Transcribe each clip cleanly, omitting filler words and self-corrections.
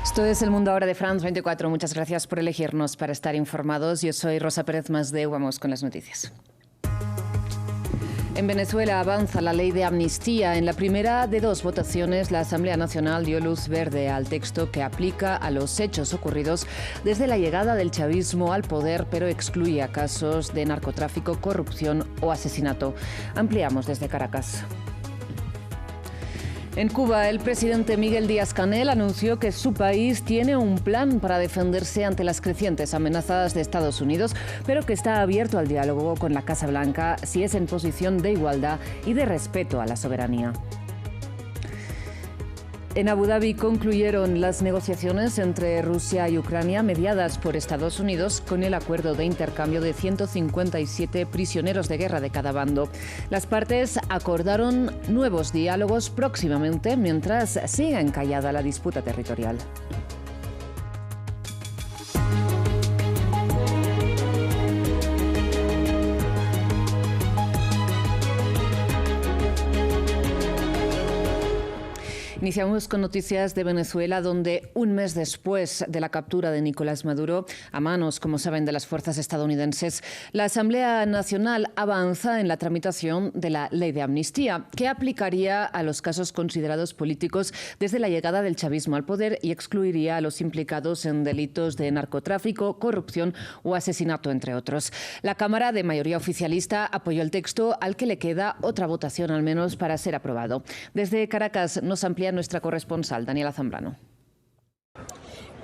Esto es El Mundo Ahora de France 24. Muchas gracias por elegirnos para estar informados. Yo soy Rosa Pérez Masdeu. Vamos con las noticias. En Venezuela avanza la ley de amnistía. En la primera de dos votaciones, la Asamblea Nacional dio luz verde al texto que aplica a los hechos ocurridos desde la llegada del chavismo al poder, pero excluye a casos de narcotráfico, corrupción o asesinato. Ampliamos desde Caracas. En Cuba, el presidente Miguel Díaz-Canel anunció que su país tiene un plan para defenderse ante las crecientes amenazas de Estados Unidos, pero que está abierto al diálogo con la Casa Blanca si es en posición de igualdad y de respeto a la soberanía. En Abu Dhabi concluyeron las negociaciones entre Rusia y Ucrania mediadas por Estados Unidos con el acuerdo de intercambio de 157 prisioneros de guerra de cada bando. Las partes acordaron nuevos diálogos próximamente mientras siga encallada la disputa territorial. Iniciamos con noticias de Venezuela, donde un mes después de la captura de Nicolás Maduro, a manos, como saben, de las fuerzas estadounidenses, la Asamblea Nacional avanza en la tramitación de la ley de amnistía, que aplicaría a los casos considerados políticos desde la llegada del chavismo al poder y excluiría a los implicados en delitos de narcotráfico, corrupción o asesinato, entre otros. La Cámara, de mayoría oficialista, apoyó el texto, al que le queda otra votación al menos para ser aprobado. Desde Caracas nos amplía nuestra corresponsal, Daniela Zambrano.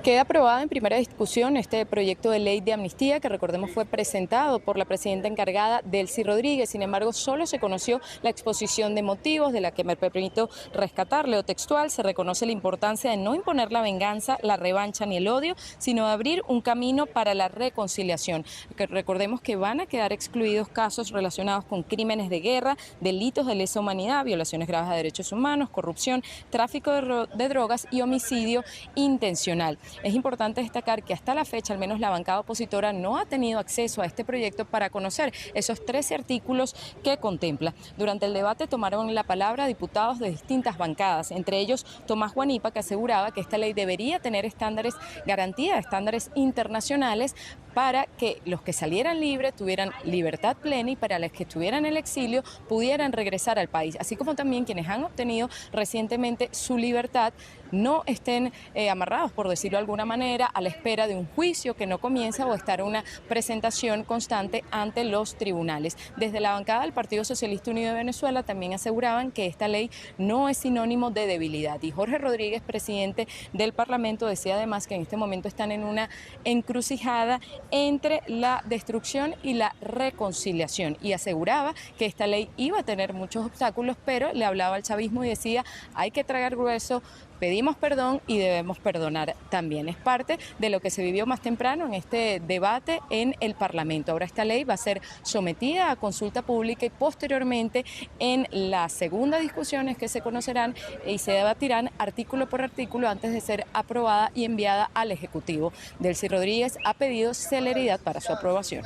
Queda aprobada en primera discusión este proyecto de ley de amnistía que, recordemos, fue presentado por la presidenta encargada, Delcy Rodríguez. Sin embargo, solo se conoció la exposición de motivos, de la que me permito rescatarle. O textual, se reconoce la importancia de no imponer la venganza, la revancha ni el odio, sino de abrir un camino para la reconciliación. Que recordemos que van a quedar excluidos casos relacionados con crímenes de guerra, delitos de lesa humanidad, violaciones graves a derechos humanos, corrupción, tráfico de drogas y homicidio intencional. Es importante destacar que hasta la fecha, al menos la bancada opositora no ha tenido acceso a este proyecto para conocer esos 13 artículos que contempla. Durante el debate tomaron la palabra diputados de distintas bancadas, entre ellos Tomás Guanipa, que aseguraba que esta ley debería tener estándares, garantía de estándares internacionales, para que los que salieran libres tuvieran libertad plena y para los que estuvieran en el exilio pudieran regresar al país, así como también quienes han obtenido recientemente su libertad no estén amarrados, por decirlo de alguna manera, a la espera de un juicio que no comienza o estar una presentación constante ante los tribunales. Desde la bancada del Partido Socialista Unido de Venezuela también aseguraban que esta ley no es sinónimo de debilidad. Y Jorge Rodríguez, presidente del Parlamento, decía además que en este momento están en una encrucijada entre la destrucción y la reconciliación, y aseguraba que esta ley iba a tener muchos obstáculos, pero le hablaba al chavismo y decía: hay que tragar grueso, pedimos perdón y debemos perdonar también. Es parte de lo que se vivió más temprano en este debate en el Parlamento. Ahora esta ley va a ser sometida a consulta pública y posteriormente en las segundas discusiones que se conocerán y se debatirán artículo por artículo antes de ser aprobada y enviada al Ejecutivo. Delcy Rodríguez ha pedido celeridad para su aprobación.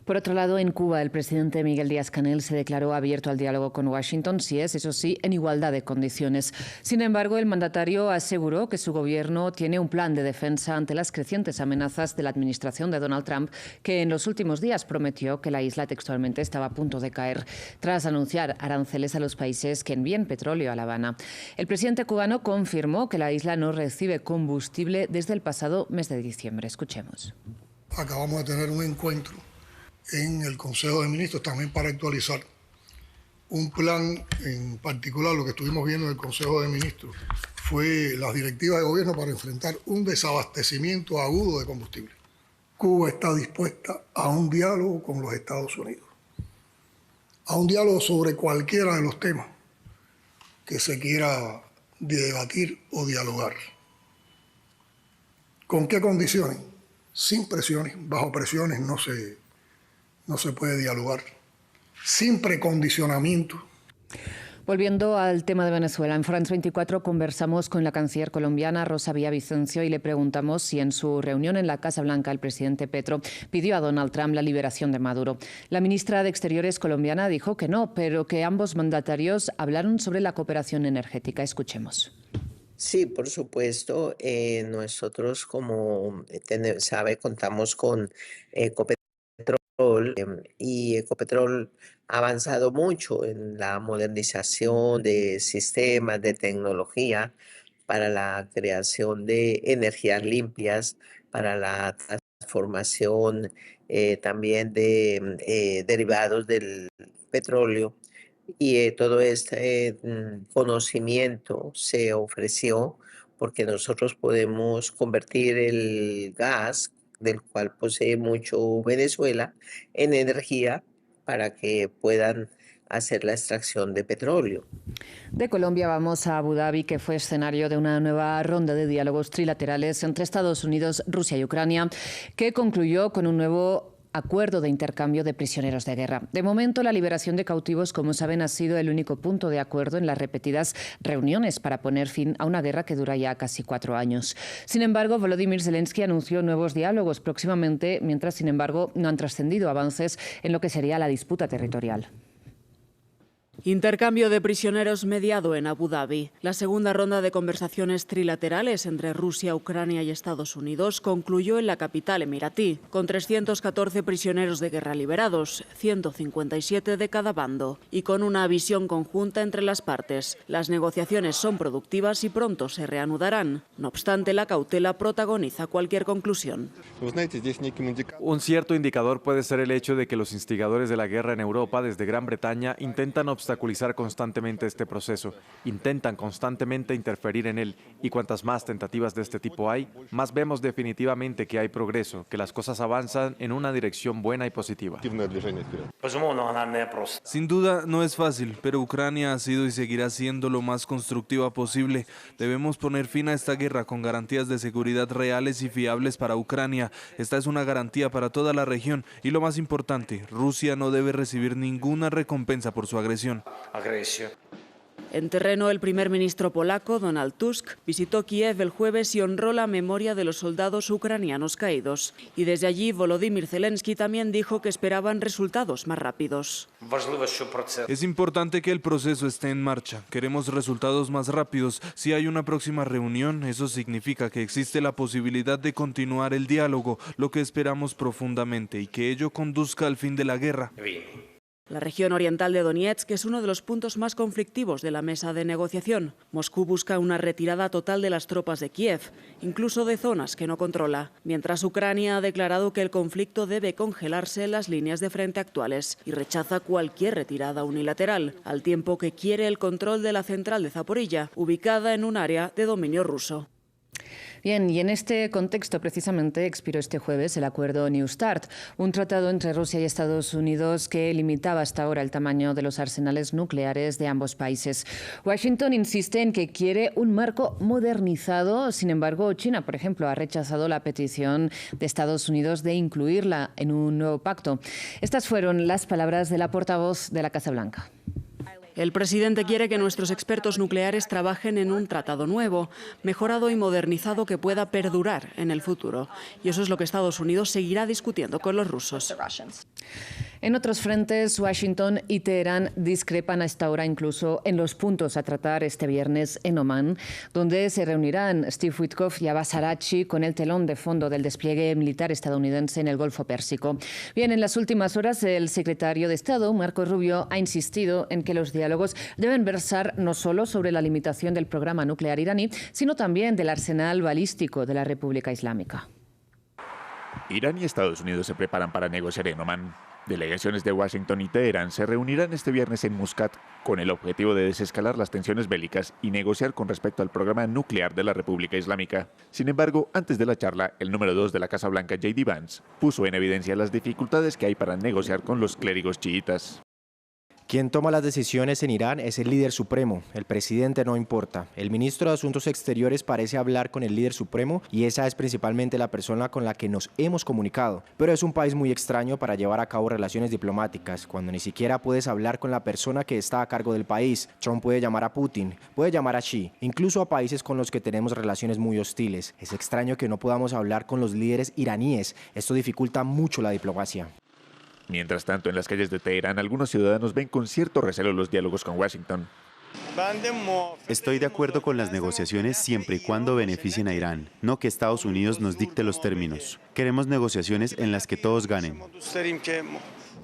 Por otro lado, en Cuba, el presidente Miguel Díaz-Canel se declaró abierto al diálogo con Washington, si es, eso sí, en igualdad de condiciones. Sin embargo, el mandatario aseguró que su gobierno tiene un plan de defensa ante las crecientes amenazas de la administración de Donald Trump, que en los últimos días prometió que la isla textualmente estaba a punto de caer tras anunciar aranceles a los países que envíen petróleo a La Habana. El presidente cubano confirmó que la isla no recibe combustible desde el pasado mes de diciembre. Escuchemos. Acabamos de tener un encuentro en el Consejo de Ministros también para actualizar un plan. En particular, lo que estuvimos viendo en el Consejo de Ministros fue las directivas de gobierno para enfrentar un desabastecimiento agudo de combustible. Cuba está dispuesta a un diálogo con los Estados Unidos, a un diálogo sobre cualquiera de los temas que se quiera debatir o dialogar. ¿Con qué condiciones? Sin presiones. Bajo presiones no se puede dialogar. Sin precondicionamiento. Volviendo al tema de Venezuela, en France 24 conversamos con la canciller colombiana Rosa Villavicencio y le preguntamos si en su reunión en la Casa Blanca el presidente Petro pidió a Donald Trump la liberación de Maduro. La ministra de Exteriores colombiana dijo que no, pero que ambos mandatarios hablaron sobre la cooperación energética. Escuchemos. Sí, por supuesto. Nosotros, como sabe, contamos con Ecopetrol y Ecopetrol ha avanzado mucho en la modernización de sistemas de tecnología para la creación de energías limpias, para la transformación también de derivados del petróleo. Y todo este conocimiento se ofreció porque nosotros podemos convertir el gas, del cual posee mucho Venezuela, en energía para que puedan hacer la extracción de petróleo. De Colombia vamos a Abu Dhabi, que fue escenario de una nueva ronda de diálogos trilaterales entre Estados Unidos, Rusia y Ucrania, que concluyó con un nuevo acuerdo de intercambio de prisioneros de guerra. De momento, la liberación de cautivos, como saben, ha sido el único punto de acuerdo en las repetidas reuniones para poner fin a una guerra que dura ya casi 4 años. Sin embargo, Volodymyr Zelensky anunció nuevos diálogos próximamente, mientras, sin embargo, no han trascendido avances en lo que sería la disputa territorial. Intercambio de prisioneros mediado en Abu Dhabi. La segunda ronda de conversaciones trilaterales entre Rusia, Ucrania y Estados Unidos concluyó en la capital emiratí, con 314 prisioneros de guerra liberados, 157 de cada bando, y con una visión conjunta entre las partes. Las negociaciones son productivas y pronto se reanudarán. No obstante, la cautela protagoniza cualquier conclusión. Un cierto indicador puede ser el hecho de que los instigadores de la guerra en Europa, desde Gran Bretaña, intentan obstaculizar constantemente este proceso, intentan constantemente interferir en él, y cuantas más tentativas de este tipo hay, más vemos definitivamente que hay progreso, que las cosas avanzan en una dirección buena y positiva. Sin duda no es fácil, pero Ucrania ha sido y seguirá siendo lo más constructiva posible. Debemos poner fin a esta guerra con garantías de seguridad reales y fiables para Ucrania. Esta es una garantía para toda la región y, lo más importante, Rusia no debe recibir ninguna recompensa por su agresión. En terreno, el primer ministro polaco, Donald Tusk, visitó Kiev el jueves y honró la memoria de los soldados ucranianos caídos. Y desde allí, Volodymyr Zelensky también dijo que esperaban resultados más rápidos. Es importante que el proceso esté en marcha. Queremos resultados más rápidos. Si hay una próxima reunión, eso significa que existe la posibilidad de continuar el diálogo, lo que esperamos profundamente, y que ello conduzca al fin de la guerra. La región oriental de Donetsk es uno de los puntos más conflictivos de la mesa de negociación. Moscú busca una retirada total de las tropas de Kiev, incluso de zonas que no controla, mientras Ucrania ha declarado que el conflicto debe congelarse en las líneas de frente actuales y rechaza cualquier retirada unilateral, al tiempo que quiere el control de la central de Zaporilla, ubicada en un área de dominio ruso. Bien, y en este contexto precisamente expiró este jueves el acuerdo New START, un tratado entre Rusia y Estados Unidos que limitaba hasta ahora el tamaño de los arsenales nucleares de ambos países. Washington insiste en que quiere un marco modernizado. Sin embargo, China, por ejemplo, ha rechazado la petición de Estados Unidos de incluirla en un nuevo pacto. Estas fueron las palabras de la portavoz de la Casa Blanca. El presidente quiere que nuestros expertos nucleares trabajen en un tratado nuevo, mejorado y modernizado que pueda perdurar en el futuro. Y eso es lo que Estados Unidos seguirá discutiendo con los rusos. En otros frentes, Washington y Teherán discrepan hasta ahora incluso en los puntos a tratar este viernes en Omán, donde se reunirán Steve Witkoff y Abbas Araghchi con el telón de fondo del despliegue militar estadounidense en el Golfo Pérsico. Bien, en las últimas horas, el secretario de Estado, Marco Rubio, ha insistido en que los diálogos deben versar no solo sobre la limitación del programa nuclear iraní, sino también del arsenal balístico de la República Islámica. Irán y Estados Unidos se preparan para negociar en Omán. Delegaciones de Washington y Teherán se reunirán este viernes en Muscat con el objetivo de desescalar las tensiones bélicas y negociar con respecto al programa nuclear de la República Islámica. Sin embargo, antes de la charla, el número 2 de la Casa Blanca, J.D. Vance, puso en evidencia las dificultades que hay para negociar con los clérigos chiitas. Quien toma las decisiones en Irán es el líder supremo, el presidente no importa. El ministro de Asuntos Exteriores parece hablar con el líder supremo y esa es principalmente la persona con la que nos hemos comunicado. Pero es un país muy extraño para llevar a cabo relaciones diplomáticas, cuando ni siquiera puedes hablar con la persona que está a cargo del país. Trump puede llamar a Putin, puede llamar a Xi, incluso a países con los que tenemos relaciones muy hostiles. Es extraño que no podamos hablar con los líderes iraníes. Esto dificulta mucho la diplomacia. Mientras tanto, en las calles de Teherán, algunos ciudadanos ven con cierto recelo los diálogos con Washington. Estoy de acuerdo con las negociaciones siempre y cuando beneficien a Irán, no que Estados Unidos nos dicte los términos. Queremos negociaciones en las que todos ganen.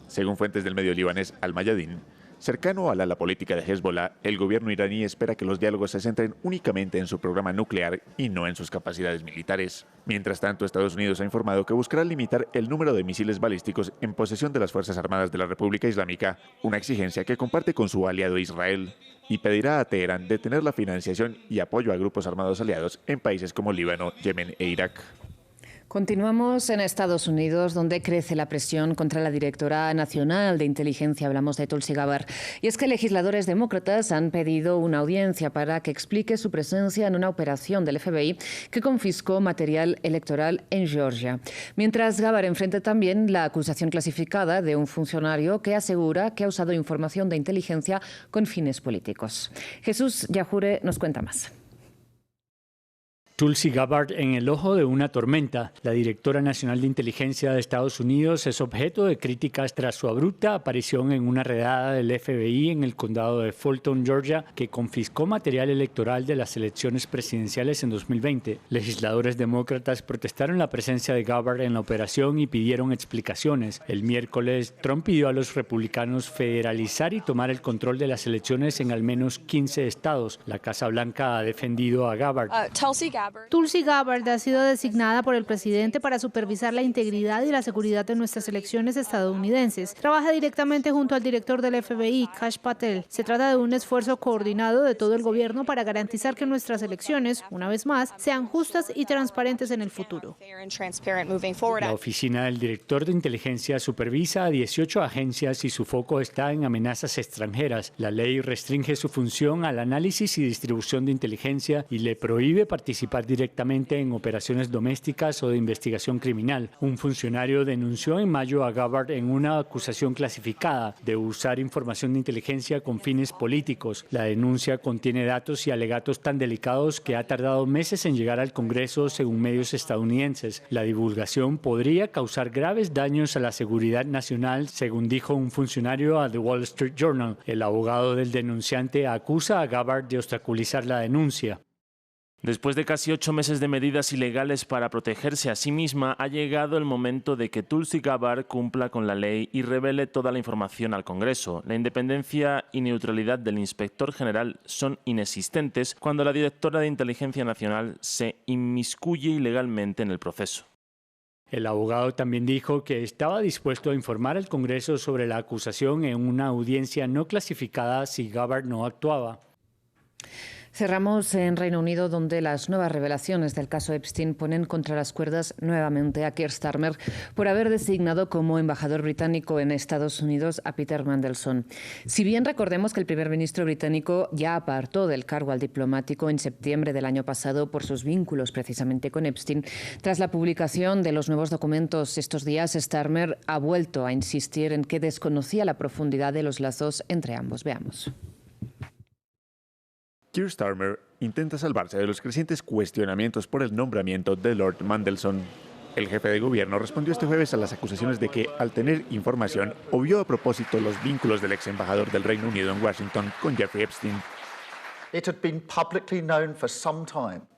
Según fuentes del medio libanés Al-Mayadin, cercano al ala política de Hezbollah, el gobierno iraní espera que los diálogos se centren únicamente en su programa nuclear y no en sus capacidades militares. Mientras tanto, Estados Unidos ha informado que buscará limitar el número de misiles balísticos en posesión de las Fuerzas Armadas de la República Islámica, una exigencia que comparte con su aliado Israel, y pedirá a Teherán detener la financiación y apoyo a grupos armados aliados en países como Líbano, Yemen e Irak. Continuamos en Estados Unidos, donde crece la presión contra la directora nacional de inteligencia. Hablamos de Tulsi Gabbard. Y es que legisladores demócratas han pedido una audiencia para que explique su presencia en una operación del FBI que confiscó material electoral en Georgia. Mientras Gabbard enfrenta también la acusación clasificada de un funcionario que asegura que ha usado información de inteligencia con fines políticos. Jesús Yajure nos cuenta más. Tulsi Gabbard en el ojo de una tormenta. La directora nacional de inteligencia de Estados Unidos es objeto de críticas tras su abrupta aparición en una redada del FBI en el condado de Fulton, Georgia, que confiscó material electoral de las elecciones presidenciales en 2020. Legisladores demócratas protestaron la presencia de Gabbard en la operación y pidieron explicaciones. El miércoles, Trump pidió a los republicanos federalizar y tomar el control de las elecciones en al menos 15 estados. La Casa Blanca ha defendido a Gabbard. Tulsi Gabbard ha sido designada por el presidente para supervisar la integridad y la seguridad de nuestras elecciones estadounidenses. Trabaja directamente junto al director del FBI, Kash Patel. Se trata de un esfuerzo coordinado de todo el gobierno para garantizar que nuestras elecciones, una vez más, sean justas y transparentes en el futuro. La oficina del director de inteligencia supervisa a 18 agencias y su foco está en amenazas extranjeras. La ley restringe su función al análisis y distribución de inteligencia y le prohíbe participar directamente en operaciones domésticas o de investigación criminal. Un funcionario denunció en mayo a Gabbard en una acusación clasificada de usar información de inteligencia con fines políticos. La denuncia contiene datos y alegatos tan delicados que ha tardado meses en llegar al Congreso, según medios estadounidenses. La divulgación podría causar graves daños a la seguridad nacional, según dijo un funcionario a The Wall Street Journal. El abogado del denunciante acusa a Gabbard de obstaculizar la denuncia. Después de casi 8 meses de medidas ilegales para protegerse a sí misma, ha llegado el momento de que Tulsi Gabbard cumpla con la ley y revele toda la información al Congreso. La independencia y neutralidad del inspector general son inexistentes cuando la directora de Inteligencia Nacional se inmiscuye ilegalmente en el proceso. El abogado también dijo que estaba dispuesto a informar al Congreso sobre la acusación en una audiencia no clasificada si Gabbard no actuaba. Cerramos en Reino Unido, donde las nuevas revelaciones del caso Epstein ponen contra las cuerdas nuevamente a Keir Starmer por haber designado como embajador británico en Estados Unidos a Peter Mandelson. Si bien recordemos que el primer ministro británico ya apartó del cargo al diplomático en septiembre del año pasado por sus vínculos precisamente con Epstein, tras la publicación de los nuevos documentos estos días, Starmer ha vuelto a insistir en que desconocía la profundidad de los lazos entre ambos. Veamos. Keir Starmer intenta salvarse de los crecientes cuestionamientos por el nombramiento de Lord Mandelson. El jefe de gobierno respondió este jueves a las acusaciones de que, al tener información, obvió a propósito los vínculos del ex embajador del Reino Unido en Washington con Jeffrey Epstein.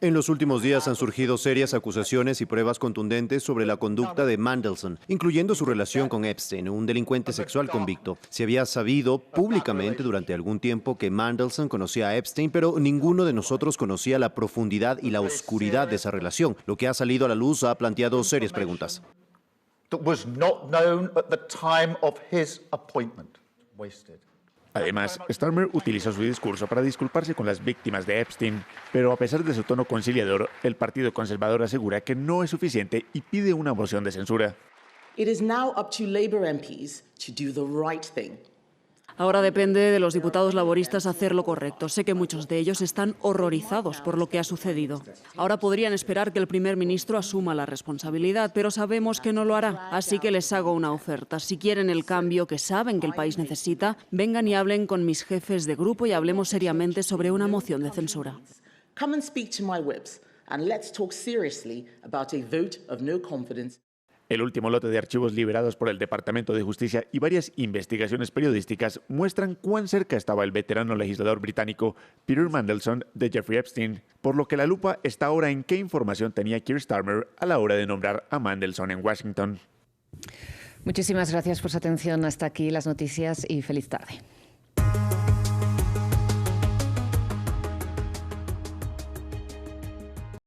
En los últimos días han surgido serias acusaciones y pruebas contundentes sobre la conducta de Mandelson, incluyendo su relación con Epstein, un delincuente sexual convicto. Se había sabido públicamente durante algún tiempo que Mandelson conocía a Epstein, pero ninguno de nosotros conocía la profundidad y la oscuridad de esa relación. Lo que ha salido a la luz ha planteado serias preguntas. Además, Starmer utilizó su discurso para disculparse con las víctimas de Epstein, pero a pesar de su tono conciliador, el Partido Conservador asegura que no es suficiente y pide una moción de censura. Ahora depende de los diputados laboristas hacer lo correcto. Sé que muchos de ellos están horrorizados por lo que ha sucedido. Ahora podrían esperar que el primer ministro asuma la responsabilidad, pero sabemos que no lo hará. Así que les hago una oferta. Si quieren el cambio que saben que el país necesita, vengan y hablen con mis jefes de grupo y hablemos seriamente sobre una moción de censura. El último lote de archivos liberados por el Departamento de Justicia y varias investigaciones periodísticas muestran cuán cerca estaba el veterano legislador británico Peter Mandelson de Jeffrey Epstein, por lo que la lupa está ahora en qué información tenía Keir Starmer a la hora de nombrar a Mandelson en Washington. Muchísimas gracias por su atención. Hasta aquí las noticias y feliz tarde.